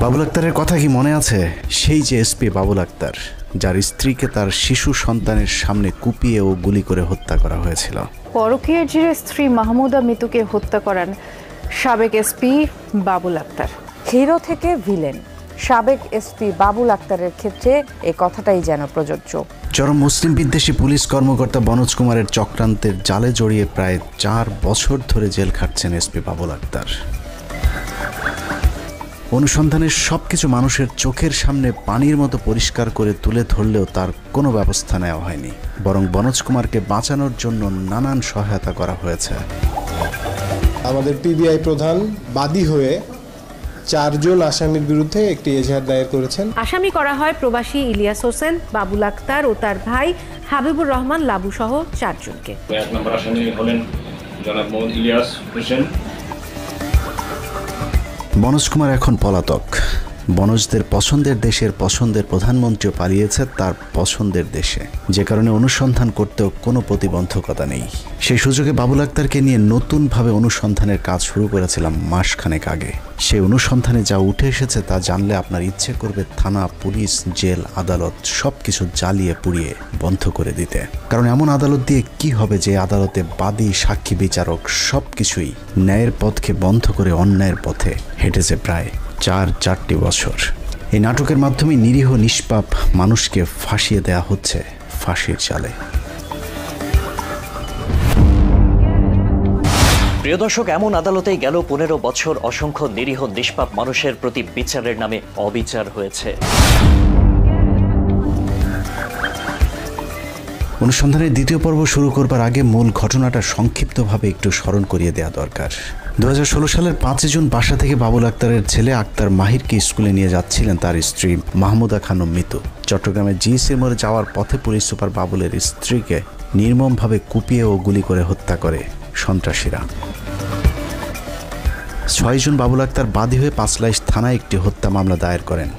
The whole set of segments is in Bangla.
বাবুল আক্তারের কথা কি মনে আছে? সেই যে এসপি বাবুল আক্তার, যার স্ত্রীকে তার শিশু সন্তানের সামনে কুপিয়ে ও গুলি করে হত্যা করা হয়েছিল। পরকীয়ার জেরে স্ত্রী মাহমুদা মিতুকে হত্যা করেন সাবেক এসপি বাবুল আক্তার। হিরো থেকে ভিলেন, সাবেক এসপি বাবুল আক্তারের ক্ষেত্রে এই কথাটাই যেন প্রযোজ্য। চরম মুসলিম বিদ্বেষী পুলিশ কর্মকর্তা বনোজ কুমারের চক্রান্তের জালে জড়িয়ে প্রায় 4 বছর ধরে জেল খাটছেন এসপি বাবুল আক্তার। অনুসন্ধানের সবকিছু মানুষের চোখের সামনে পানির মতো পরিষ্কার করে তুলে ধরলেও তার কোনো ব্যবস্থা নেওয়া হয়নি, বরং বনোজ কুমারকে বাঁচানোর জন্য নানান সহায়তা করা হয়েছে। আমাদের পিবিআই প্রধান বাদী হয়ে 4 জন আসামির বিরুদ্ধে একটি এজাহার দায়ের করেছেন। আসামি করা হয় প্রবাসী ইলিয়াস হোসেন, বাবুল আক্তার ও তার ভাই হাবিবুর রহমান লাবু সহ 4 জনকে। 1 নম্বর আসামি হলেন জনাব মোহাম্মদ ইলিয়াস হোসেন। বনোজ কুমার এখন পলাতক। বনোজদের পছন্দের দেশের পছন্দের প্রধানমন্ত্রীও পালিয়েছে তার পছন্দের দেশে, যে কারণে অনুসন্ধান করতেও কোনো প্রতিবন্ধকতা নেই। সেই সুযোগে বাবুল আক্তারকে নিয়ে নতুনভাবে অনুসন্ধানের কাজ শুরু করেছিলাম মাসখানেক আগে। সেই অনুসন্ধানে যা উঠে এসেছে তা জানলে আপনার ইচ্ছে করবে থানা, পুলিশ, জেল, আদালত সবকিছু জ্বালিয়ে পুড়িয়ে বন্ধ করে দিতে। কারণ এমন আদালত দিয়ে কি হবে যে আদালতে বাদী, সাক্ষী, বিচারক সবকিছুই ন্যায়ের পথকে বন্ধ করে অন্যায়ের পথে হেঁটেছে প্রায় 4 বছর। এই নাটকের মাধ্যমে নিরীহ নিষ্পাপ মানুষকে ফাঁসিয়ে দেয়া হচ্ছে ফাঁসির জালে। প্রিয় দর্শক, এমন আদালতেই গেল 15 বছর অসংখ্য নিরীহ নিষ্পাপ মানুষের প্রতি বিচারের নামে অবিচার হয়েছে। অনুসন্ধানের দ্বিতীয় পর্ব শুরু করবার আগে মূল ঘটনাটা সংক্ষিপ্তভাবে একটু স্মরণ করিয়ে দেওয়া দরকার। 2016 সালের 5 জুন বাসা থেকে বাবুল আক্তারের ছেলে আক্তার মাহিরকে স্কুলে নিয়ে যাচ্ছিলেন তার স্ত্রী মাহমুদা খানম মিতু। চট্টগ্রামের জিএসি মোড়ে যাওয়ার পথে পুলিশ সুপার বাবুলের স্ত্রীকে নির্মমভাবে কুপিয়ে ও গুলি করে হত্যা করে সন্ত্রাসীরা। 6 জুন বাবুল আক্তার বাদী হয়ে পাঁচলাইশ থানায় একটি হত্যা মামলা দায়ের করেন।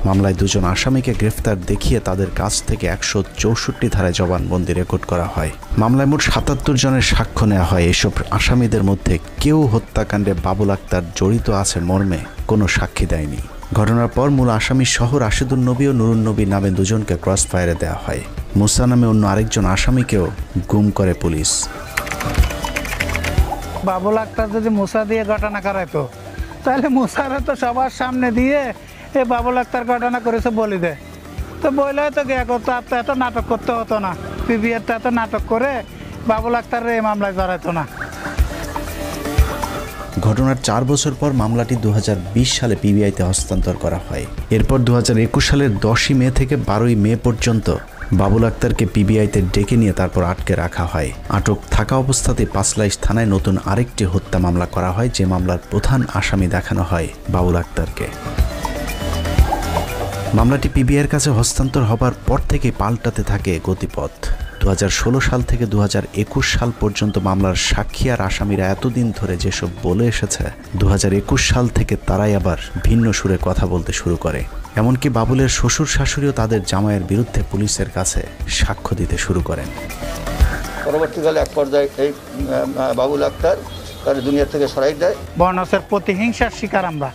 মামলায় 2 জন আসামিকে গ্রেফতার দেখিয়ে তাদের কাছ থেকে 164 ধারায় জবানবন্দি রেকর্ড করা হয়। মামলায় মোট 77 জনের সাক্ষ্য নেওয়া হয়। এসব আসামিদের মধ্যে কেউ হত্যাকাণ্ডে বাবুল আক্তার জড়িত আছে মর্মে কোনো সাক্ষী দেয়নি। ঘটনার পর মূল আসামি সহ রাশেদুন নবী ও নুরুন নবী নামে 2 জনকে ক্রস ফায়ারে দেওয়া হয়। মুসা নামে অন্য আরেকজন আসামিকেও গুম করে পুলিশ। বাবুল আক্তার যদি মুসা দিয়ে ঘটনা করাইতো তাহলে মুসারা তো সবার সামনে দিয়ে এ বাবুল আক্তার ঘটনা করেছে বলি দে, তো বইলে তো গিয়ে করতো, এত নাটক করতে হতো না। পিবিআরটা এত নাটক করে বাবুল আক্তারের এই মামলায় জড়াইতো না। ঘটনার 4 বছর পর মামলাটি 2020 সালে পিবিআইতে হস্তান্তর করা হয়। এরপর 2021 সালের 10 মে থেকে 12 মে পর্যন্ত বাবুল আক্তারকে পিবিআইতে ডেকে নিয়ে তারপর আটকে রাখা হয়। আটক থাকা অবস্থাতে পাঁচলাইশ থানায় নতুন আরেকটি হত্যা মামলা করা হয়, যে মামলার প্রধান আসামি দেখানো হয় বাবুল আক্তারকে। মামলাটি পিবিআইয়ের কাছে হস্তান্তর হবার পর থেকে পাল্টাতে থাকে গতিপথ। 2016 সাল থেকে 2021 সাল পর্যন্ত মামলার সাক্ষী আর আসামিরা এতদিন ধরে যেসব বলে এসেছে, 2021 সাল থেকে তারাই আবার ভিন্ন সুরে কথা বলতে শুরু করে। এমনকি বাবুলের শ্বশুর শাশুড়িও তাদের জামাইয়ের বিরুদ্ধে পুলিশের কাছে সাক্ষ্য দিতে শুরু করেন। পরবর্তীকালে এক পর্যায়ে এই বাবুল আক্তার তার দুনিয়া থেকে সরাই দেয়। বর্ণসের প্রতিহিংসার শিকার আমরা।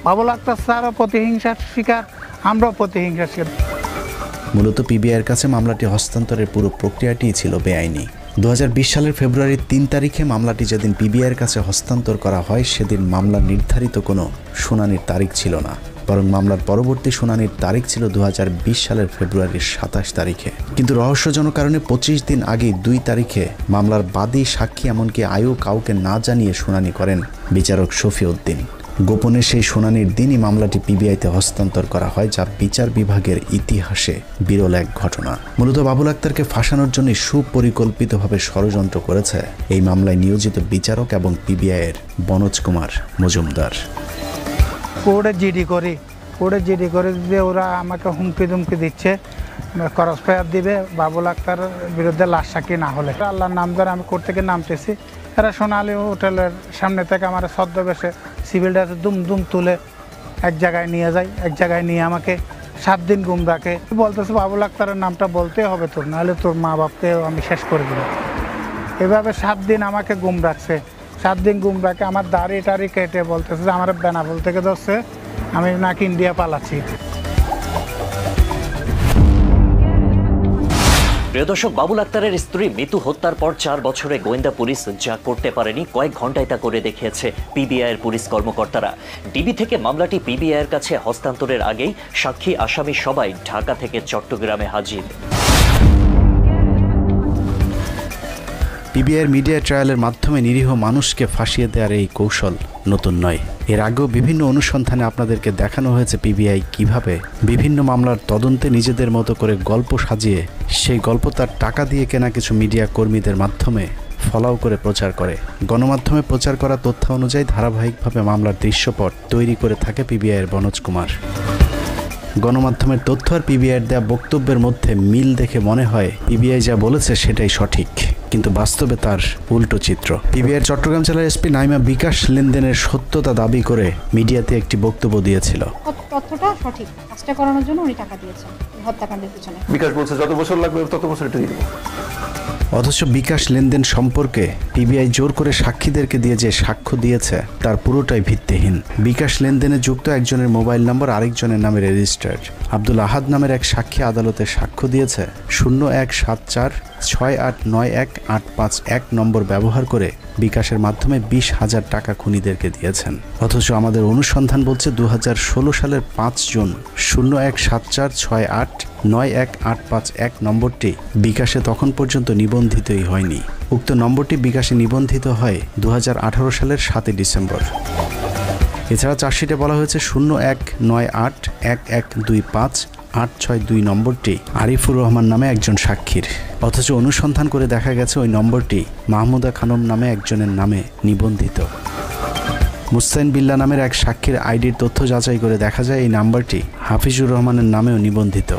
বাবুল আক্তার স্যারও প্রতিহিংসার শিকার, আমরাও প্রতিহিংসার শিকার। মূলত পিবিআইয়ের কাছে মামলাটি হস্তান্তরের পুরো প্রক্রিয়াটিই ছিল বেআইনি। 2020 সালের ফেব্রুয়ারির 3 তারিখে মামলাটি যেদিন পিবিআইয়ের কাছে হস্তান্তর করা হয়, সেদিন মামলার নির্ধারিত কোনো শুনানির তারিখ ছিল না, বরং মামলার পরবর্তী শুনানির তারিখ ছিল 2020 সালের ফেব্রুয়ারির 27 তারিখে। কিন্তু রহস্যজনক কারণে 25 দিন আগেই 2 তারিখে মামলার বাদী, সাক্ষী এমনকি আয়ু কাউকে না জানিয়ে শুনানি করেন বিচারক শফিউদ্দিন। গোপনে সেই শুনানির দিনই মামলাটি পিবিআইতে হস্তান্তর করা হয়, যা বিচার বিভাগের ইতিহাসে বিরল এক ঘটনা। মূলত বাবুল আক্তারকে ফাঁসানোর জন্য সুপরিকল্পিতভাবে ষড়যন্ত্র করেছে এই মামলায় নিয়োজিত বিচারক এবং পিবিআইয়ের বনোজ কুমার মজুমদার। কোর্টে জিডি করে দিয়ে ওরা আমাকে হুমকি দুমকি দিচ্ছে, ক্রস ফায়ার দিবে বাবুল আক্তারের বিরুদ্ধে লাশ সাক্ষী না হলে। আল্লাহর নাম ধরে আমি কোর্ট থেকে নামতেছি, এরা সোনালী হোটেলের সামনে থেকে আমার ছদ্মবেশে সিভিল ড্রেসে দুম তুলে এক জায়গায় নিয়ে যায়। এক জায়গায় নিয়ে আমাকে 7 দিন গুম রাখে। বলতেছে বাবুল আক্তারের নামটা বলতে হবে তোর, নাহলে তোর মা বাপকে আমি শেষ করে দেবো। এভাবে 7 দিন আমাকে গুম রাখছে। 7 দিন ঘুম রাখে, আমার দাড়ি টাড়ি কেটে বলতেছে যে আমার বেনাপোল থেকে ধরছে, আমি নাকি ইন্ডিয়া পালাচ্ছি। প্রিয় দর্শক, বাবুল আক্তারের স্ত্রী মিতু হত্যার পর 4 বছরে গোয়েন্দা পুলিশ যা করতে পারেনি কয়েক ঘন্টায় তা করে দেখিয়েছে পিবিআইয়ের পুলিশ কর্মকর্তারা। ডিবি থেকে মামলাটি পিবিআইয়ের কাছে হস্তান্তরের আগেই সাক্ষী আসামি সবাই ঢাকা থেকে চট্টগ্রামে হাজির। পিবিআইয়ের মিডিয়া ট্রায়ালের মাধ্যমে নিরীহ মানুষকে ফাঁসিয়ে দেওয়ার এই কৌশল নতুন নয়। এর আগেও বিভিন্ন অনুসন্ধানে আপনাদেরকে দেখানো হয়েছে পিবিআই কিভাবে বিভিন্ন মামলার তদন্তে নিজেদের মতো করে গল্প সাজিয়ে সেই গল্প তার টাকা দিয়ে কেনা কিছু মিডিয়া কর্মীদের মাধ্যমে ফলাও করে প্রচার করে। গণমাধ্যমে প্রচার করা তথ্য অনুযায়ী ধারাবাহিকভাবে মামলার দৃশ্যপট তৈরি করে থাকে পিবিআইয়ের বনোজ কুমার। গণমাধ্যমের তথ্য আর পিবিআইয়ের দেওয়া বক্তব্যের মধ্যে মিল দেখে মনে হয় পিবিআই যা বলেছে সেটাই সঠিক, কিন্তু বাস্তবে তার উল্টো চিত্র। পিবিআইয়ের চট্টগ্রাম জেলার এসপি নাইমা বিকাশ লেনদেনের সত্যতা দাবি করে মিডিয়াতে একটি বক্তব্য দিয়েছিল। তথ্যটা সঠিক, কাজটা করানোর জন্য উনি টাকা দিয়েছেন হত্যাকাণ্ডের পিছনে। বিকাশ বলছে যত বছর লাগবে তত বছর এটা দিয়ে দেব। অথচ বিকাশ লেনদেন সম্পর্কে পিবিআই জোর করে সাক্ষীদেরকে দিয়ে যে সাক্ষ্য দিয়েছে তার পুরোটাই ভিত্তিহীন। বিকাশ লেনদেনে যুক্ত একজনের মোবাইল নম্বর আরেকজনের নামে রেজিস্টার্ড। আব্দুল আহাদ নামের এক সাক্ষী আদালতে সাক্ষ্য দিয়েছে 0174689185 নম্বর ব্যবহার করে বিকাশের মাধ্যমে 20,000 টাকা খুনিদেরকে দিয়েছেন। অথচ আমাদের অনুসন্ধান বলছে 2016 সালের 5 জুন 0174689185 নম্বরটি বিকাশে তখন পর্যন্ত নিবন্ধিতই হয়নি। উক্ত নম্বরটি বিকাশে নিবন্ধিত হয় 2018 সালের 7 ডিসেম্বর। এছাড়া চার্জশিটে বলা হয়েছে 019811258662 নম্বরটি আরিফুর রহমান নামে একজন সাক্ষীর। অথচ অনুসন্ধান করে দেখা গেছে ওই নম্বরটি মাহমুদা খানম নামে একজনের নামে নিবন্ধিত। মুস্তাইন বিল্লাহ নামের এক সাক্ষীর আইডির তথ্য যাচাই করে দেখা যায় এই নাম্বারটি হাফিজুর রহমানের নামেও নিবন্ধিত।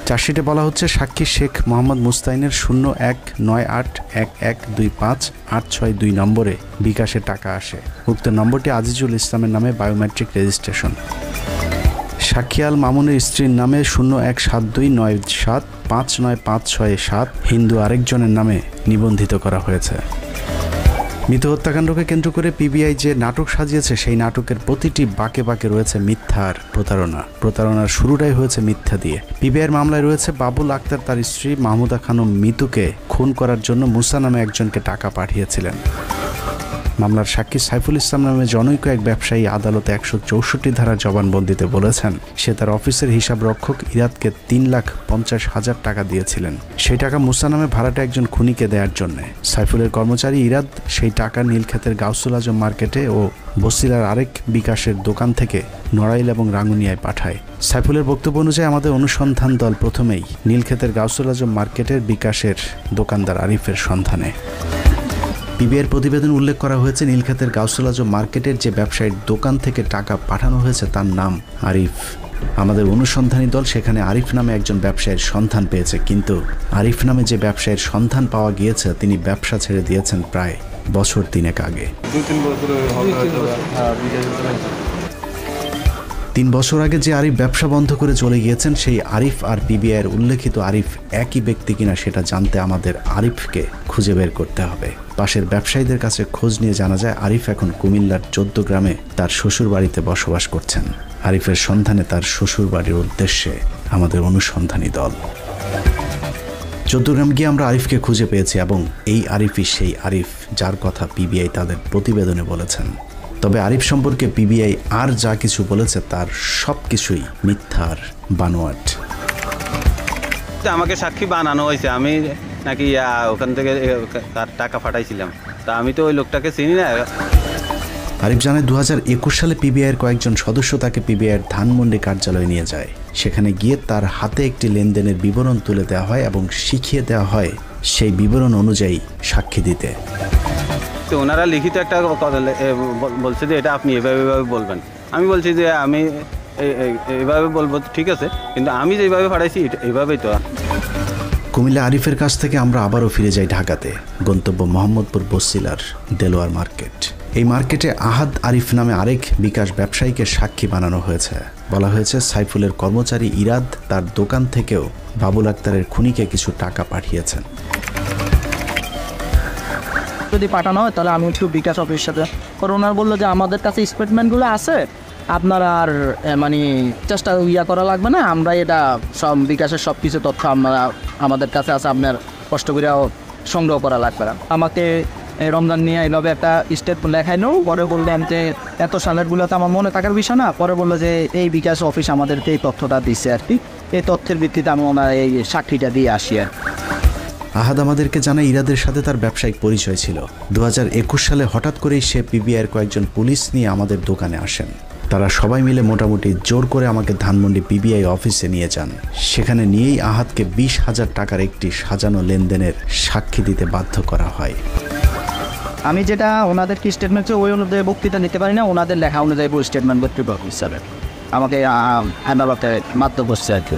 চার্জশিটে বলা হচ্ছে সাক্ষী শেখ মোহাম্মদ মুস্তাইনের 019811258662 নম্বরে বিকাশে টাকা আসে। উক্ত নম্বরটি আজিজুল ইসলামের নামে বায়োমেট্রিক রেজিস্ট্রেশন। সাক্ষী আল মামুনের স্ত্রীর নামে 017297595667 হিন্দু আরেকজনের নামে নিবন্ধিত করা হয়েছে। মৃত হত্যাকাণ্ডকে কেন্দ্র করে পিবিআই যে নাটক সাজিয়েছে সেই নাটকের প্রতিটি বাঁকে বাঁকে রয়েছে মিথ্যা আর প্রতারণা। প্রতারণার শুরুটাই হয়েছে মিথ্যা দিয়ে। পিবিআইয়ের মামলায় রয়েছে বাবুল আক্তার তার স্ত্রী মাহমুদা খানম মিতুকে খুন করার জন্য মুসা নামে একজনকে টাকা পাঠিয়েছিলেন। মামলার সাক্ষী সাইফুল ইসলাম নামে জনৈক এক ব্যবসায়ী আদালতে 164 ধারার জবানবন্দিতে বলেছেন সে তার অফিসের হিসাব রক্ষক ইরাদকে 3,50,000 টাকা দিয়েছিলেন। সেই টাকা মুসা নামে ভাড়াটে একজন খুনিকে দেওয়ার জন্য। সাইফুলের কর্মচারী ইরাদ সেই টাকা নীলক্ষেতের গাউসুল আজম মার্কেটে ও বসিলার আরেক বিকাশের দোকান থেকে নড়াইল এবং রাঙ্গুনিয়ায় পাঠায়। সাইফুলের বক্তব্য অনুযায়ী আমাদের অনুসন্ধান দল প্রথমেই নীলক্ষেতের গাউসুল আজম মার্কেটের বিকাশের দোকানদার আরিফের সন্ধানে। পিবিআইয়ের প্রতিবেদন উল্লেখ করা হয়েছে নীলক্ষেতের গাউসুল আজম মার্কেটের যে ব্যবসায়ীর দোকান থেকে টাকা পাঠানো হয়েছে তার নাম আরিফ। আমাদের অনুসন্ধানী দল সেখানে আরিফ নামে একজন ব্যবসায়ীর সন্ধান পেয়েছে, কিন্তু আরিফ নামে যে ব্যবসায়ীর সন্ধান পাওয়া গিয়েছে তিনি ব্যবসা ছেড়ে দিয়েছেন প্রায় বছর 3 আগে। 3 বছর আগে যে আরিফ ব্যবসা বন্ধ করে চলে গিয়েছেন সেই আরিফ আর পিবিআইয়ের উল্লেখিত আরিফ একই ব্যক্তি কিনা সেটা জানতে আমাদের আরিফকে খুঁজে বের করতে হবে। পাশের ব্যবসায়ীদের কাছে খোঁজ নিয়ে জানা যায় আরিফ এখন কুমিল্লার 14 গ্রামে তার শ্বশুর বাড়িতে বসবাস করছেন। আরিফের সন্ধানে তার শ্বশুর বাড়ির উদ্দেশ্যে আমাদের অনুসন্ধানী দল 14 গ্রাম গিয়ে আমরা আরিফকে খুঁজে পেয়েছি এবং এই আরিফই সেই আরিফ যার কথা পিবিআই তাদের প্রতিবেদনে বলেছেন। তবে আরিফ সম্পর্কে পিবিআই আর যা কিছু বলেছে তার সব কিছুই মিথ্যার বানোয়াট। আমাকে সাক্ষী বানানো হয়েছে, আমি নাকি ওখান থেকে টাকা পাঠাইছিলাম, তা আমি তো ওই লোকটাকে চিনি না। আরিফ জানায় 2021 সালে পিবিআইয়ের কয়েকজন সদস্য তাকে পিবিআইয়ের ধানমন্ডি কার্যালয়ে নিয়ে যায়। সেখানে গিয়ে তার হাতে একটি লেনদেনের বিবরণ তুলে দেওয়া হয় এবং শিখিয়ে দেওয়া হয় সেই বিবরণ অনুযায়ী সাক্ষী দিতে। তো ওনারা লিখিত একটা বলছে যে এটা আপনি এভাবে বলবেন। আমি বলছি যে আমি এইভাবে বলবো, ঠিক আছে, কিন্তু আমি যেভাবে পাঠাইছি এইভাবেই তো। কুমিল্লা আরিফের কাছ থেকে আমরা আবারও ফিরে যাই ঢাকাতে। গন্তব্য মোহাম্মদপুর বসিলার দেলোয়ার মার্কেট। এই মার্কেটে আহাদ আরিফ নামে আরেক বিকাশ ব্যবসায়ীকে সাক্ষী বানানো হয়েছে। বলা হয়েছে সাইফুলের কর্মচারী ইরাদ তার দোকান থেকেও বাবুল আক্তারের খুনিকে কিছু টাকা পাঠিয়েছেন। যদি পাঠানো হয় তাহলে আমি একটু বিকাশ অফিসের সাথে, পরে ওনার বললো যে আমাদের কাছে স্টেটমেন্টগুলো আছে, আপনারা আর মানে চেষ্টা করা লাগবে না, আমরা এটা সব বিকাশের সব কিছু তথ্য আমাদের কাছে আছে, আপনার কষ্ট করে সংগ্রহ করা লাগবে না। আমাকে রমজান নিয়ে এইভাবে একটা স্টেটমেন্ট লেখাই নেও, পরে বললেন যে এত সালেরগুলোতে আমার মনে থাকার বিষয় না, পরে বললো যে এই বিকাশ অফিস আমাদেরকে এই তথ্যটা দিচ্ছে আর কি, এই তথ্যের ভিত্তিতে আমি ওনার এই সাক্ষীটা দিয়ে আসি আর কি। আহাদ আমাদেরকে জানায় ইরাদের সাথে তার ব্যবসায়িক পরিচয় ছিল। 2021 সালে হঠাৎ করেই সে পিবিআইয়ের কয়েকজন পুলিশ নিয়ে আমাদের দোকানে আসেন। তারা সবাই মিলে মোটামুটি জোর করে আমাকে ধানমন্ডি পিবিআই অফিসে নিয়ে যান। সেখানে নিয়েই আহাদকে 20,000 টাকার একটি সাজানো লেনদেনের সাক্ষী দিতে বাধ্য করা হয়। আমি যেটা ওনাদের কি স্টেটমেন্ট ওই অনুযায়ী বক্তৃতা নিতে পারি না, ওনাদের লেখা অনুযায়ী স্টেটমেন্ট করতে হিসাবে আমাকে আদালতে মাত্র বসছে আর কি।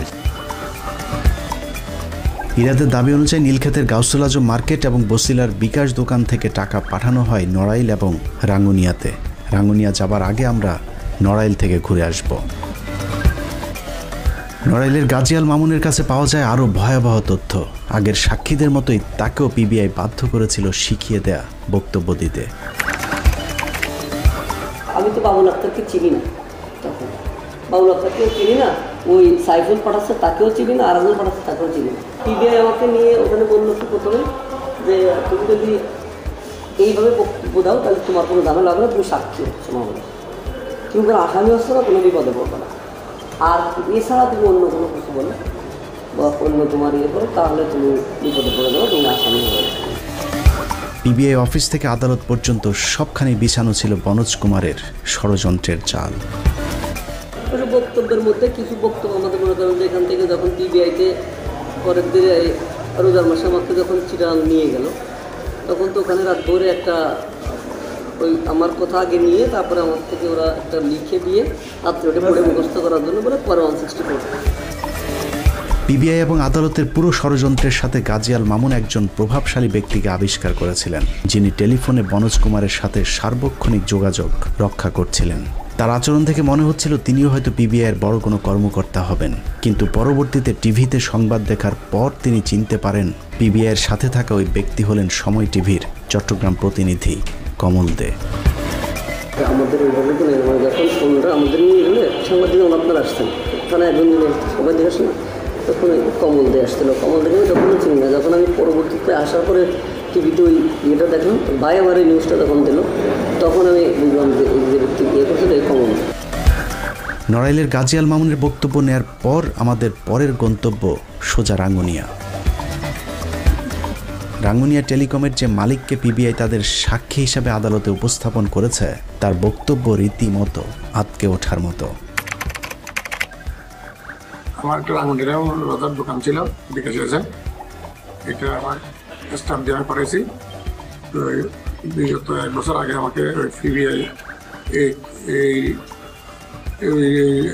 ইরাদের দাবি অনুযায়ী নীলক্ষেতের গাউসুল আজম মার্কেট এবং বসিলার বিকাশ দোকান থেকে টাকা পাঠানো হয় নড়াইল এবং রাঙ্গুনিয়াতে। রাঙ্গুনিয়া যাবার আগে আমরা নড়াইল থেকে ঘুরে আসব। নড়াইলের গাজী আল মামুনের কাছে পাওয়া যায় আরও ভয়াবহ তথ্য। আগের সাক্ষীদের মতোই তাকেও পিবিআই বাধ্য করেছিল শিখিয়ে দেয়া বক্তব্য দিতে। আমি তো বাবুল আক্তারকে চিনি না, তখন বাবুল আক্তারকেও চিনি না, ওই সাইফুল পাঠাচ্ছে তাকেও চিনি না, আরাজুল পাঠাচ্ছে তাকেও চিনি না। পিবিআই আমাকে নিয়ে ওখানে বললো কি প্রথমে যে তুমি যদি এইভাবে বক্তব্য দাও তাহলে তোমার কোনো দামে লাগবে না, তুমি সাক্ষী হচ্ছে মামলা, তুমি কোনো আসামি হচ্ছে না, কোনো বিপদে পড়বে না, আর এছাড়া তুমি অন্য কোনো কিছু বলো বা অন্য তোমার ইয়ে করো তাহলে তুমি বিপদে পড়ে যাবে, তুমি আসামি হবে। পিবিআই অফিস থেকে আদালত পর্যন্ত সবখানে বিছানো ছিল বনোজ কুমারের ষড়যন্ত্রের জাল। বক্তব্যের মধ্যে কিছু বক্তব্য আমাদের মনে করেন যে এখান থেকে যখন পিবিআইতে পরের দিনে রোজার মাসে আমাকে যখন চিরাং নিয়ে গেল, তখন তো ওখানে রাত ভোরে একটা ওই আমার কথা আগে নিয়ে তারপরে আমার থেকে ওরা একটা লিখে দিয়ে রাত্রে ওটা পড়ে মুখস্থ করার জন্য বলে পরে 164। পিবিআই এবং আদালতের পুরো ষড়যন্ত্রের সাথে গাজী আল মামুন একজন প্রভাবশালী ব্যক্তিকে আবিষ্কার করেছিলেন, যিনি টেলিফোনে বনোজ কুমারের সাথে সার্বক্ষণিক যোগাযোগ রক্ষা করছিলেন। তার আচরণ থেকে মনে হচ্ছিল তিনিও হয়তো পিবিআইয়ের বড় কোনো কর্মকর্তা হবেন, কিন্তু পরবর্তীতে টিভিতে সংবাদ দেখার পর তিনি চিনতে পারেন পিবিআইয়ের সাথে থাকা ওই ব্যক্তি হলেন সময় টিভির চট্টগ্রাম প্রতিনিধি কমল দে। আমাদের ওইভাবে তো নেই, যখন ফোনটা আমাদের নিয়ে গেলে সাংবাদিক আপনার আসতেন, ওখানে একজন সাংবাদিক আসে না, তখন কমল দে আসছিল। কমল দেখে তখনও চিনি না, যখন আমি পরবর্তীতে আসার পরে টিভিতে ওই ইয়েটা দেখলাম, ভাই আমার এই নিউজটা যখন দিল, তখন আমি বুঝলাম যে এই যে ব্যক্তি ইয়ে করছিল এই কমল। নড়াইলের গাজী আল মামুনের বক্তব্য নেয়ার পর আমাদের পরের গন্তব্য সোজা রাঙ্গুনিয়া। রাঙ্গুনিয়া টেলিকমের যে মালিককে পিবিআই তাদের সাক্ষী হিসাবে আদালতে উপস্থাপন করেছে, তার বক্তব্য রীতিমতো আটকে ওঠার মতো। আমার একটা রাঙ্গুনিয়া রোজার দোকান ছিল বিকাশ এজেন্ট, এটা আমার স্টাফ দিয়ে করেছি। তো বিগত 1 বছর আগে আমাকে পিবিআই এই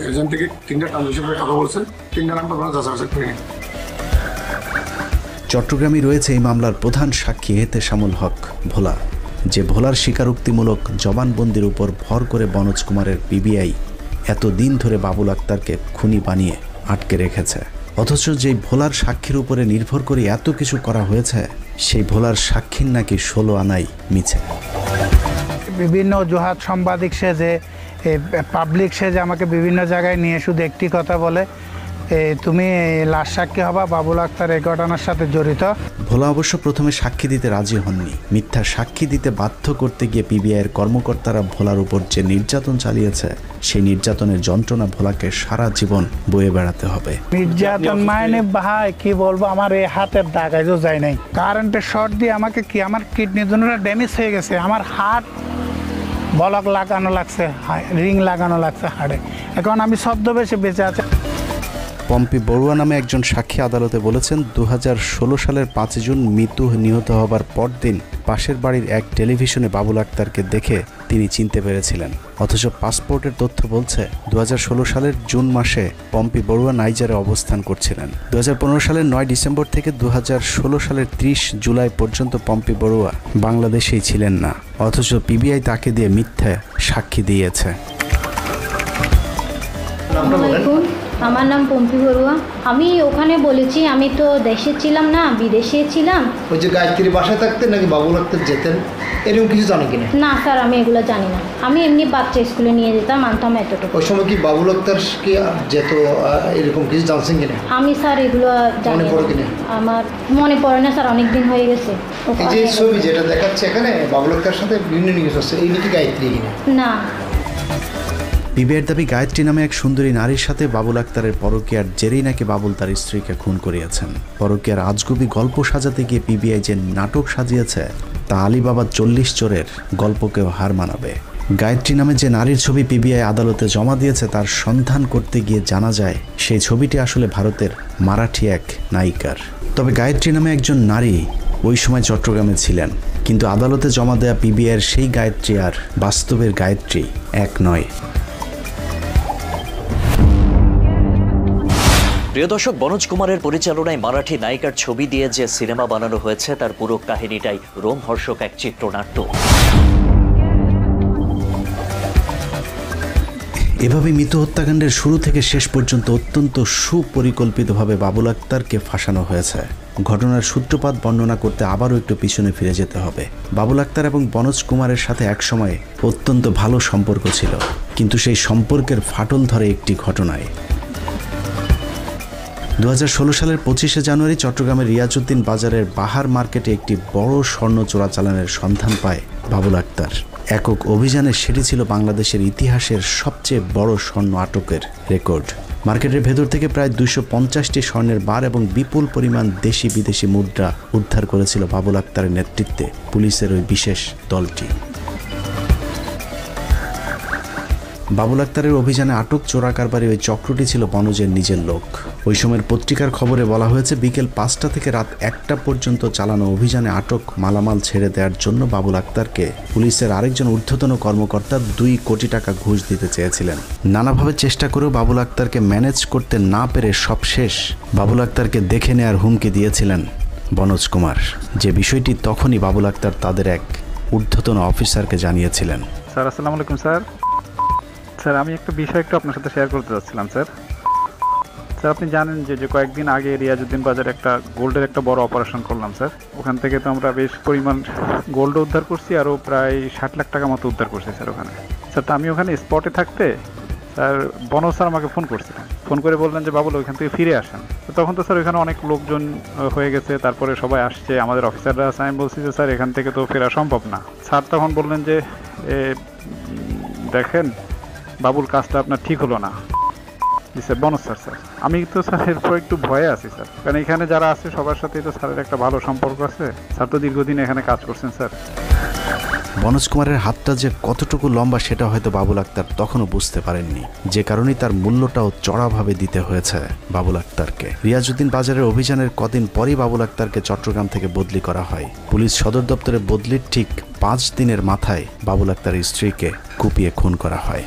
এজেন্ট থেকে 3টা ট্রানজেকশনের কথা বলছে, 3টা নাম্বার কোনো যাচাই করিনি। চট্টগ্রামে রয়েছে এই মামলার প্রধান সাক্ষী এহতেশামুল হক ভোলা, যে ভোলার স্বীকারোক্তিমূলক জবানবন্দির উপর ভর করে বনোজ কুমারের পিবিআই এতদিন ধরে বাবুল আক্তারকে খুনি বানিয়ে আটকে রেখেছে। অথচ যেই ভোলার সাক্ষীর উপরে নির্ভর করে এত কিছু করা হয়েছে, সেই ভোলার সাক্ষীর নাকি 16 আনাই মিছে। বিভিন্ন অজুহাত, সাংবাদিক সেজে, পাবলিক সেজে আমাকে বিভিন্ন জায়গায় নিয়ে শুধু একটি কথা বলে, তুমি লাশ সাক্ষী হবা, বাবুল আক্তার এই ঘটনার সাথে জড়িত। ভোলা অবশ্য প্রথমে সাক্ষী দিতে রাজি হননি। মিথ্যা সাক্ষী দিতে বাধ্য করতে গিয়ে পিবিআইয়ের কর্মকর্তারা ভোলার উপর যে নির্যাতন চালিয়েছে, সেই নির্যাতনের যন্ত্রণা ভোলাকে সারা জীবন বয়ে বেড়াতে হবে। নির্যাতন মানে ভাই কি বলবো, আমার এই হাতের দাগাইও যায় নাই, কারেন্টের শর্ট দিয়ে আমাকে কি আমার কিডনির জন্য ড্যামেজ হয়ে গেছে, আমার হার্ট বলক লাগানো লাগছে, রিং লাগানো লাগছে হাড়ে, এখন আমি ছদ্মবেশে বেঁচে আছি। পম্পি বড়ুয়া নামে একজন সাক্ষী আদালতে বলেছেন, 2016 সালের 5 জুন মিতু নিহত হবার পরদিন পাশের বাড়ির এক টেলিভিশনে বাবুল আক্তারকে দেখে তিনি চিনতে পেরেছিলেন। অথচ পাসপোর্টের তথ্য বলছে 2016 সালের জুন মাসে পম্পি বড়ুয়া নাইজারে অবস্থান করছিলেন। 2015 সালের 9 ডিসেম্বর থেকে 2016 সালের 30 জুলাই পর্যন্ত পম্পি বড়ুয়া বাংলাদেশেই ছিলেন না। অথচ পিবিআই তাকে দিয়ে মিথ্যা সাক্ষী দিয়েছে। আমার নাম পম্পি বড়ুয়া। আমি ওখানে বলেছি আমি তো দেশে ছিলাম না, বিদেশে ছিলাম। ওই যে গায়ত্রীর বাসায় থাকতেন নাকি বাবুল আক্তার যেতেন, এরকম কিছু জানেন কিনা? না স্যার, আমি এগুলো জানি না। আমি এমনি বাচ্চা স্কুলে নিয়ে যেতাম, আনতাম এতটুকু। ওই সময় কি বাবুল আক্তার কি যেত, এরকম কিছু জানছেন কিনা? আমি স্যার এগুলো জানি মনে পড়ে কিনা? আমার মনে পড়ে না স্যার, অনেক দিন হয়ে গেছে। এই যে ছবি যেটা দেখাচ্ছে এখানে বাবুল আক্তার সাথে বিভিন্ন নিউজ আছে, এই নাকি গায়ত্রী কিনা? না। পিবিআইয়ের দাবি গায়ত্রী নামে এক সুন্দরী নারীর সাথে বাবুল আক্তারের পরকীয়ার জেরেই নাকি বাবুল তার স্ত্রীকে খুন করিয়েছেন। পরকীয়ার আজগুবি গল্প সাজাতে গিয়ে পিবিআই যে নাটক সাজিয়েছে তা আলিবাবা 40 চোরের গল্পকেও হার মানাবে। গায়ত্রী নামে যে নারীর ছবি পিবিআই আদালতে জমা দিয়েছে তার সন্ধান করতে গিয়ে জানা যায় সেই ছবিটি আসলে ভারতের মারাঠি এক নায়িকার। তবে গায়ত্রী নামে একজন নারী ওই সময় চট্টগ্রামে ছিলেন, কিন্তু আদালতে জমা দেয়া পিবিআইয়ের সেই গায়ত্রী আর বাস্তবের গায়ত্রী এক নয়। প্রিয় দর্শক, বনোজ কুমারের পরিচালনায় মারাঠি নায়িকার ছবি দিয়ে যে সিনেমা বানানো হয়েছে তার পুরো কাহিনীটাই রোমহর্ষক এক চিত্রনাট্য। এভাবে মিতু হত্যাকাণ্ডের শুরু থেকে শেষ পর্যন্ত অত্যন্ত সুপরিকল্পিতভাবে বাবুল আক্তারকে ফাঁসানো হয়েছে। ঘটনার সূত্রপাত বর্ণনা করতে আবারও একটু পিছনে ফিরে যেতে হবে। বাবুল আক্তার এবং বনোজ কুমারের সাথে একসময় অত্যন্ত ভালো সম্পর্ক ছিল, কিন্তু সেই সম্পর্কের ফাটল ধরে একটি ঘটনায়। 2016 সালের 25শে জানুয়ারি চট্টগ্রামের রিয়াজউদ্দিন বাজারের বাহার মার্কেটে একটি বড় স্বর্ণ চোরাচালানের সন্ধান পায় বাবুল আক্তার। একক অভিযানে সেটি ছিল বাংলাদেশের ইতিহাসের সবচেয়ে বড় স্বর্ণ আটকের রেকর্ড। মার্কেটের ভেতর থেকে প্রায় 250টি স্বর্ণের বার এবং বিপুল পরিমাণ দেশি বিদেশি মুদ্রা উদ্ধার করেছিল বাবুল আক্তারের নেতৃত্বে পুলিশের ওই বিশেষ দলটি। বাবুল আক্তারের অভিযানে আটক চোরা কারবারি ওই চক্রটি ছিল বনজের নিজের লোক। ওই সময়ের পত্রিকার খবরে বলা হয়েছে বিকেল 5টা থেকে রাত 1টা পর্যন্ত চালানো অভিযানে আটক মালামাল ছেড়ে দেওয়ার জন্য বাবুল আক্তারকে পুলিশের আরেকজন ঊর্ধ্বতন কর্মকর্তা 2 কোটি টাকা ঘুষ দিতে চেয়েছিলেন। নানাভাবে চেষ্টা করেও বাবুল আক্তারকে ম্যানেজ করতে না পেরে সবশেষ বাবুল আক্তারকে দেখে নেয়ার হুমকি দিয়েছিলেন বনোজ কুমার, যে বিষয়টি তখনই বাবুল আক্তার তাদের এক ঊর্ধ্বতন অফিসারকে জানিয়েছিলেন। স্যার আসসালামু আলাইকুম। স্যার আমি একটা বিষয় একটু আপনার সাথে শেয়ার করতে চাচ্ছিলাম। স্যার আপনি জানেন যে কয়েকদিন আগে রিয়াজউদ্দিন বাজারে একটা গোল্ডের একটা বড় অপারেশন করলাম স্যার। ওখান থেকে তো আমরা বেশ পরিমাণ গোল্ড উদ্ধার করছি, আরও প্রায় 60 লাখ টাকা মতো উদ্ধার করছি স্যার ওখানে। স্যার তো আমি ওখানে স্পটে থাকতে স্যার বনোজ স্যার আমাকে ফোন করছিলেন, ফোন করে বললেন যে বাবুল ওইখান থেকে ফিরে আসেন। তো তখন তো স্যার ওইখানে অনেক লোকজন হয়ে গেছে, তারপরে সবাই আসছে, আমাদের অফিসাররা আছে। আমি বলছি যে স্যার এখান থেকে তো ফেরা সম্ভব না। স্যার তখন বললেন যে দেখেন বাবুল কাজটা আপনার ঠিক হলো না। জি স্যার, বনোজ স্যার আমি তো স্যার এরপর একটু ভয়ে আছি স্যার, কারণ এখানে যারা আছে সবার সাথেই তো স্যারের একটা ভালো সম্পর্ক আছে। স্যার তো দীর্ঘদিন এখানে কাজ করছেন স্যার। বনোজ কুমারের হাতটা যে কতটুকু লম্বা সেটা হয়তো বাবুল আক্তার তখনও বুঝতে পারেননি, যে কারণেই তার মূল্যটাও চড়াভাবে দিতে হয়েছে বাবুল আক্তারকে। রিয়াজউদ্দিন বাজারের অভিযানের কদিন পরই বাবুল আক্তারকে চট্টগ্রাম থেকে বদলি করা হয়। পুলিশ সদর দপ্তরে বদলির ঠিক 5 দিনের মাথায় বাবুল আক্তারের স্ত্রীকে কুপিয়ে খুন করা হয়।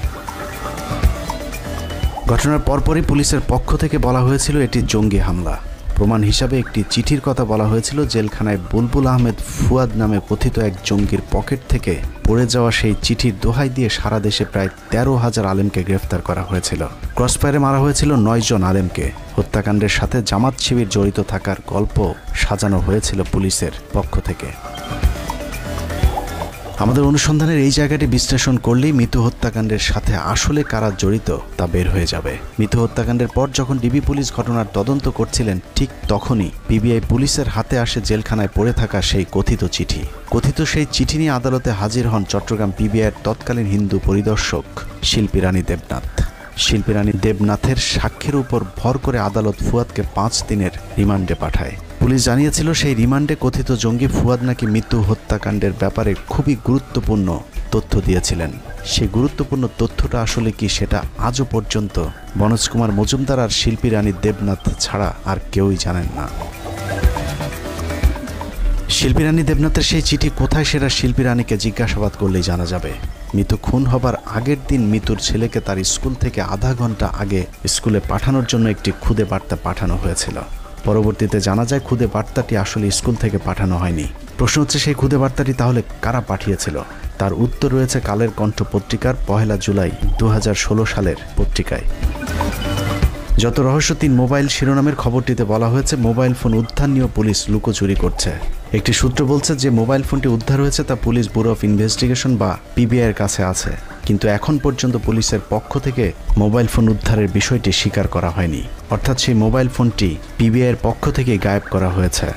ঘটনার পরপরই পুলিশের পক্ষ থেকে বলা হয়েছিল এটি জঙ্গি হামলা। প্রমাণ হিসাবে একটি চিঠির কথা বলা হয়েছিল। জেলখানায় বুলবুল আহমেদ ফুয়াদ নামে কথিত এক জঙ্গির পকেট থেকে পড়ে যাওয়া সেই চিঠির দোহাই দিয়ে সারা দেশে প্রায় 13,000 আলেমকে গ্রেফতার করা হয়েছিল। ক্রসফায়ারে মারা হয়েছিল 9 জন আলেমকে। হত্যাকাণ্ডের সাথে জামাত শিবির জড়িত থাকার গল্প সাজানো হয়েছিল পুলিশের পক্ষ থেকে। আমাদের অনুসন্ধানের এই জায়গাটি বিশ্লেষণ করলেই মিতু হত্যাকাণ্ডের সাথে আসলে কারা জড়িত তা বের হয়ে যাবে। মিতু হত্যাকাণ্ডের পর যখন ডিবি পুলিশ ঘটনার তদন্ত করছিলেন, ঠিক তখনই পিবিআই পুলিশের হাতে আসে জেলখানায় পড়ে থাকা সেই কথিত চিঠি। কথিত সেই চিঠি নিয়ে আদালতে হাজির হন চট্টগ্রাম পিবিআইয়ের তৎকালীন হিন্দু পরিদর্শক শিল্পী রানী দেবনাথ। শিল্পী রানী দেবনাথের সাক্ষ্যের উপর ভর করে আদালত ফুয়াদকে 5 দিনের রিমান্ডে পাঠায়। পুলিশ জানিয়েছিল সেই রিমান্ডে কথিত জঙ্গি ফুয়াদ নাকি মৃত্যু হত্যাকাণ্ডের ব্যাপারে খুবই গুরুত্বপূর্ণ তথ্য দিয়েছিলেন। সেই গুরুত্বপূর্ণ তথ্যটা আসলে কি সেটা আজও পর্যন্ত বনোজ কুমার মজুমদার আর শিল্পী রানী দেবনাথ ছাড়া আর কেউই জানেন না। শিল্পী রানী দেবনাথের সেই চিঠি কোথায় সেটা শিল্পী রানীকে জিজ্ঞাসাবাদ করলেই জানা যাবে। মিতু খুন হবার আগের দিন মিতুর ছেলেকে তার স্কুল থেকে আধা ঘন্টা আগে স্কুলে পাঠানোর জন্য একটি খুদে বার্তা পাঠানো হয়েছিল। পরবর্তীতে জানা যায় খুদে বার্তাটি আসলে স্কুল থেকে পাঠানো হয়নি। প্রশ্ন হচ্ছে সেই খুদে বার্তাটি তাহলে কারা পাঠিয়েছিল? তার উত্তর রয়েছে কালের কণ্ঠ পত্রিকার 1 জুলাই 2016 সালের পত্রিকায়। যত রহস্য ৩ মোবাইল শিরোনামের খবরটিতে বলা হয়েছে মোবাইল ফোন উদ্ধার নিয়ে পুলিশ লুকোচুরি করছে। একটি সূত্র বলছে যে মোবাইল ফোনটি উদ্ধার হয়েছে তা পুলিশ ব্যুরো অফ ইনভেস্টিগেশন বা পিবিআই এর কাছে আছে, কিন্তু এখন পর্যন্ত পুলিশের পক্ষ থেকে মোবাইল ফোন উদ্ধারের বিষয়টি স্বীকার করা হয়নি, অর্থাৎ সেই মোবাইল ফোনটি পিবিআই এর পক্ষ থেকে গায়েব করা হয়েছে।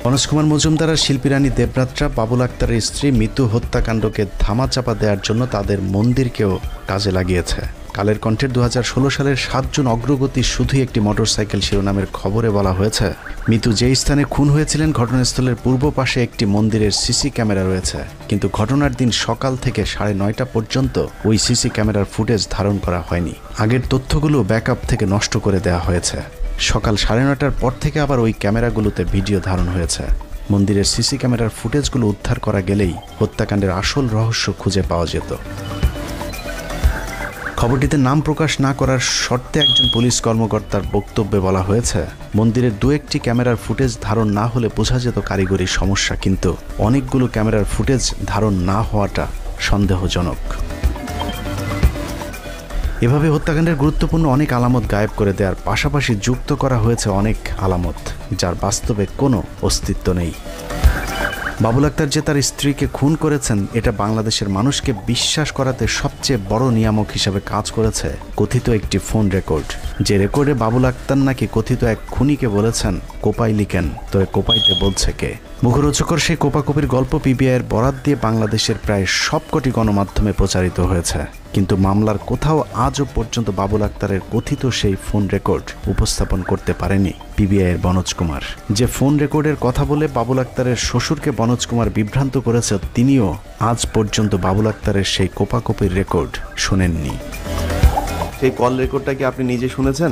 মনোজ কুমার মজুমদার আর শিল্পী রানী দেবরাত্রা বাবুল আক্তারের স্ত্রী মিতু হত্যাকাণ্ডকে ধামাচাপা দেওয়ার জন্য তাদের মন্দিরকেও কাজে লাগিয়েছে। কালের কণ্ঠের 2016 সালের 7 জুন অগ্রগতি শুধুই একটি মোটরসাইকেল শিরোনামের খবরে বলা হয়েছে মিতু যে স্থানে খুন হয়েছিলেন ঘটনাস্থলের পূর্ব পাশে একটি মন্দিরের সিসি ক্যামেরা রয়েছে, কিন্তু ঘটনার দিন সকাল থেকে 9:30 পর্যন্ত ওই সিসি ক্যামেরার ফুটেজ ধারণ করা হয়নি। আগের তথ্যগুলো ব্যাকআপ থেকে নষ্ট করে দেওয়া হয়েছে। সকাল 9:30টার পর থেকে আবার ওই ক্যামেরাগুলোতে ভিডিও ধারণ হয়েছে। মন্দিরের সিসি ক্যামেরার ফুটেজগুলো উদ্ধার করা গেলেই হত্যাকাণ্ডের আসল রহস্য খুঁজে পাওয়া যেত। খবরটিতে নাম প্রকাশ না করার শর্তে একজন পুলিশ কর্মকর্তার বক্তব্যে বলা হয়েছে মন্দিরের 2-1টি ক্যামেরার ফুটেজ ধারণ না হলে বোঝা যেত কারিগরি সমস্যা, কিন্তু অনেকগুলো ক্যামেরার ফুটেজ ধারণ না হওয়াটা সন্দেহজনক। এভাবে হত্যাকাণ্ডের গুরুত্বপূর্ণ অনেক আলামত গায়েব করে দেওয়ার পাশাপাশি যুক্ত করা হয়েছে অনেক আলামত যার বাস্তবে কোনো অস্তিত্ব নেই। বাবুল আক্তার যে তার স্ত্রীকে খুন করেছেন এটা বাংলাদেশের মানুষকে বিশ্বাস করাতে সবচেয়ে বড় নিয়ামক হিসাবে কাজ করেছে কথিত একটি ফোন রেকর্ড, যে রেকর্ডে বাবুল আক্তার নাকি কথিত এক খুনিকে বলেছেন কোপাই লিখেন, তবে কোপাইতে বলছে কে। মুখরোচকর সেই কোপাকুপির গল্প পিবিআইয়ের বরাত দিয়ে বাংলাদেশের প্রায় সবকটি গণমাধ্যমে প্রচারিত হয়েছে, কিন্তু মামলার কোথাও আজও পর্যন্ত বাবুল আক্তারের কথিত সেই ফোন রেকর্ড উপস্থাপন করতে পারেনি পিবিআইয়ের বনোজ কুমার। যে ফোন রেকর্ডের কথা বলে বাবুল আক্তারের শ্বশুরকে বনোজ কুমার বিভ্রান্ত করেছে, তিনিও আজ পর্যন্ত বাবুল আক্তারের সেই কোপাকুপির রেকর্ড শোনেননি। সেই কল রেকর্ডটা কি আপনি নিজে শুনেছেন?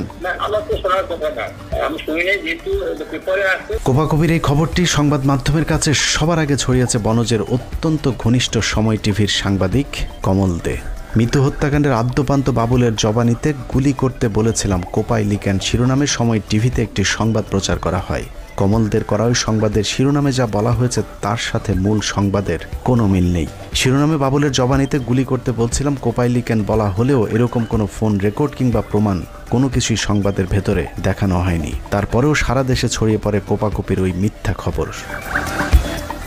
কোপাকুপির এই খবরটি সংবাদ মাধ্যমের কাছে সবার আগে ছড়িয়েছে বনজের অত্যন্ত ঘনিষ্ঠ সময় টিভির সাংবাদিক কমল দে। মিতু হত্যাকাণ্ডের আদ্যপান্ত বাবুলের জবানিতে গুলি করতে বলেছিলাম কোপাই লিখেন শিরোনামে সময় টিভিতে একটি সংবাদ প্রচার করা হয়। কমলদের করা ওই সংবাদের শিরোনামে যা বলা হয়েছে তার সাথে মূল সংবাদের কোনো মিল নেই। শিরোনামে বাবুলের জবানিতে গুলি করতে বলছিলাম কোপাই লিখেন বলা হলেও এরকম কোনো ফোন রেকর্ড কিংবা প্রমাণ কোনো কিছুই সংবাদের ভেতরে দেখানো হয়নি। তারপরেও সারা দেশে ছড়িয়ে পড়ে কোপাকুপির ওই মিথ্যা খবর।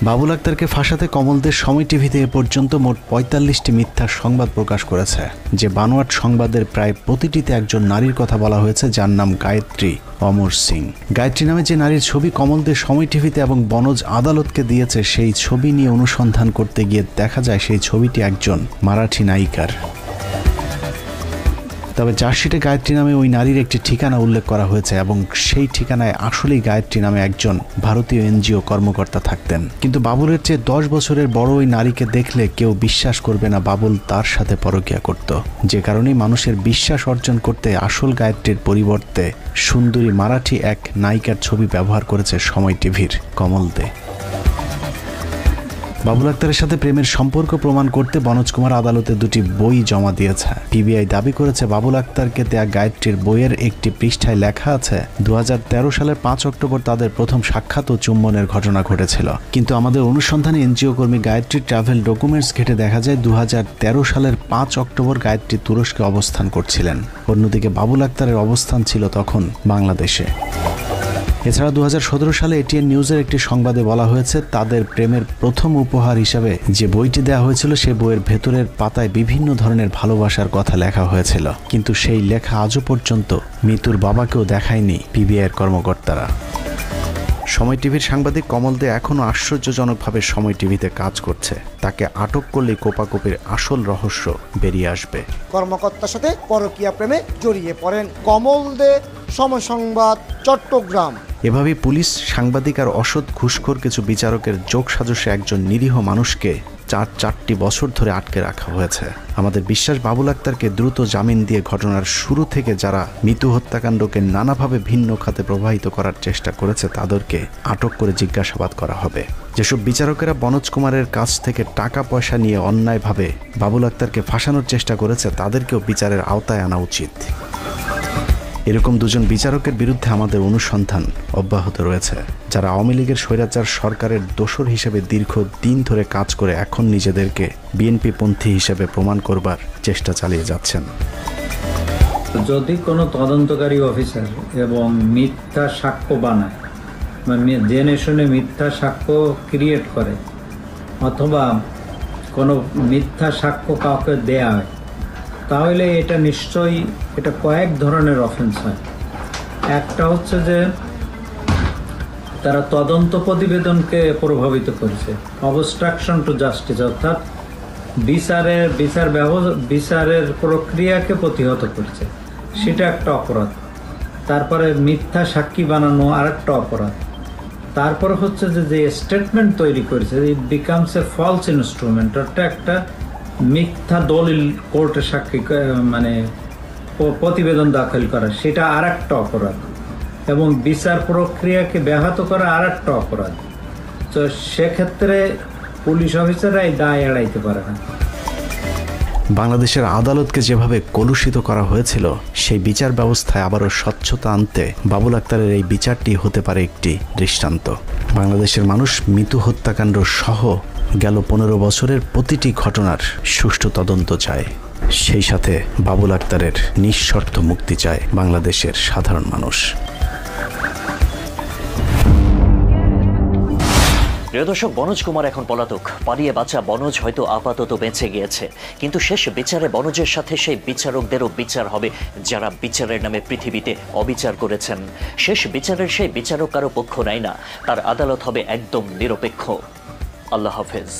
বাবুল আক্তারকে ফাঁসাতে কমলদের সময় টিভিতে এ পর্যন্ত মোট 45টি মিথ্যা সংবাদ প্রকাশ করেছে, যে বানোয়াট সংবাদের প্রায় প্রতিটিতে একজন নারীর কথা বলা হয়েছে যার নাম গায়ত্রী অমর সিং। গায়ত্রী নামে যে নারীর ছবি কমলদের সময় টিভিতে এবং বনজ আদালতকে দিয়েছে, সেই ছবি নিয়ে অনুসন্ধান করতে গিয়ে দেখা যায় সেই ছবিটি একজন মারাঠি নায়িকার। তবে চার্জশিটে গায়ত্রী নামে ওই নারীর একটি ঠিকানা উল্লেখ করা হয়েছে এবং সেই ঠিকানায় আসলেই গায়ত্রী নামে একজন ভারতীয় এনজিও কর্মকর্তা থাকতেন। কিন্তু বাবুলের চেয়ে 10 বছরের বড় ওই নারীকে দেখলে কেউ বিশ্বাস করবে না বাবুল তার সাথে পরকীয়া করত, যে কারণেই মানুষের বিশ্বাস অর্জন করতে আসল গায়ত্রীর পরিবর্তে সুন্দরী মারাঠি এক নায়িকার ছবি ব্যবহার করেছে সময় টিভির কমল দে। বাবুল আক্তারের সাথে প্রেমের সম্পর্ক প্রমাণ করতে বনোজ কুমার আদালতে 2টি বই জমা দিয়েছে। পিবিআই দাবি করেছে বাবুল আক্তারকে দেয়া গায়ত্রীর বইয়ের একটি পৃষ্ঠায় লেখা আছে 2013 সালের 5 অক্টোবর তাদের প্রথম সাক্ষাৎ ও চুম্বনের ঘটনা ঘটেছিল, কিন্তু আমাদের অনুসন্ধানে এনজিও কর্মী গায়ত্রীর ট্রাভেল ডকুমেন্টস ঘেটে দেখা যায় 2013 সালের 5 অক্টোবর গায়ত্রী তুরস্কে অবস্থান করছিলেন। অন্যদিকে বাবুল আক্তারের অবস্থান ছিল তখন বাংলাদেশে। এছাড়া 2017 সালে এটিএন নিউজের একটি সংবাদে বলা হয়েছে তাদের প্রেমের প্রথম উপহার হিসাবে যে বইটি দেওয়া হয়েছিল সে বইয়ের ভেতরের পাতায় বিভিন্ন ধরনের ভালোবাসার কথা লেখা হয়েছিল, কিন্তু সেই লেখা আজও পর্যন্ত মিতুর বাবাকেও দেখায়নি পিবিআইয়ের কর্মকর্তারা। সময় টিভির সাংবাদিক কমল দে এখনও আশ্চর্যজনকভাবে সময় টিভিতে কাজ করছে। তাকে আটক করলেই কোপাকুপির আসল রহস্য বেরিয়ে আসবে। কর্মকর্তার সাথে পরকীয়া প্রেমে জড়িয়ে পড়েন কমল দে, সময় সংবাদ, চট্টগ্রাম। এভাবেই পুলিশ, সাংবাদিক আর অসৎ ঘুষখোর কিছু বিচারকের যোগসাজশে একজন নিরীহ মানুষকে 4টি বছর ধরে আটকে রাখা হয়েছে। আমাদের বিশ্বাস বাবুল আক্তারকে দ্রুত জামিন দিয়ে ঘটনার শুরু থেকে যারা মিতু হত্যাকাণ্ডকে নানাভাবে ভিন্ন খাতে প্রবাহিত করার চেষ্টা করেছে তাদেরকে আটক করে জিজ্ঞাসাবাদ করা হবে। যেসব বিচারকেরা বনোজ কুমারের কাছ থেকে টাকা পয়সা নিয়ে অন্যায়ভাবে বাবুল আক্তারকে ফাঁসানোর চেষ্টা করেছে তাদেরকেও বিচারের আওতায় আনা উচিত। এরকম 2জন বিচারকের বিরুদ্ধে আমাদের অনুসন্ধান অব্যাহত রয়েছে, যারা আওয়ামী লীগের স্বৈরাচার সরকারের দোসর হিসেবে দীর্ঘদিন ধরে কাজ করে এখন নিজেদেরকে বিএনপি পন্থী হিসেবে প্রমাণ করবার চেষ্টা চালিয়ে যাচ্ছেন। যদি কোনো তদন্তকারী অফিসার এবং মিথ্যা সাক্ষ্য বানায় বা জেনে শুনে মিথ্যা সাক্ষ্য ক্রিয়েট করে অথবা কোনো মিথ্যা সাক্ষ্য কাউকে দেয়া হয়, তাহলে এটা নিশ্চয়ই এটা কয়েক ধরনের অফেন্স হয়। একটা হচ্ছে যে তারা তদন্ত প্রতিবেদনকে প্রভাবিত করেছে, অবস্ট্রাকশন টু জাস্টিস, অর্থাৎ বিচারের প্রক্রিয়াকে প্রতিহত করছে, সেটা একটা অপরাধ। তারপরে মিথ্যা সাক্ষী বানানো আরেকটা অপরাধ। তারপর হচ্ছে যে স্টেটমেন্ট তৈরি করেছে, it becomes a false instrument, অর্থাৎ একটা মিথ্যা দলিল কোর্টে সাক্ষী মানে প্রতিবেদন দাখিল করা, সেটা আরেকটা অপরাধ। এবং বিচার প্রক্রিয়াকে ব্যাহত করা আরেকটা অপরাধ। তো সেক্ষেত্রে পুলিশ অফিসাররা এই দায় এড়াইতে পারে না। বাংলাদেশের আদালতকে যেভাবে কলুষিত করা হয়েছিল, সেই বিচার ব্যবস্থায় আবারও স্বচ্ছতা আনতে বাবুল আক্তারের এই বিচারটি হতে পারে একটি দৃষ্টান্ত। বাংলাদেশের মানুষ মিতু হত্যাকাণ্ড সহ গেল 15 বছরের প্রতিটি ঘটনার সুষ্ঠু তদন্ত চায়। সেই সাথে বাবুল আক্তারের নিঃশর্ত মুক্তি চায় বাংলাদেশের সাধারণ মানুষ। প্রিয় দর্শক, বনজ কুমার এখন পলাতক। পালিয়ে বাঁচা বনজ হয়তো আপাতত বেঁচে গিয়েছে, কিন্তু শেষ বিচারে বনজের সাথে সেই বিচারকদেরও বিচার হবে যারা বিচারের নামে পৃথিবীতে অবিচার করেছেন। শেষ বিচারের সেই বিচারক কারো পক্ষ নেয় না, তার আদালত হবে একদম নিরপেক্ষ। আল্লাহ হাফেজ।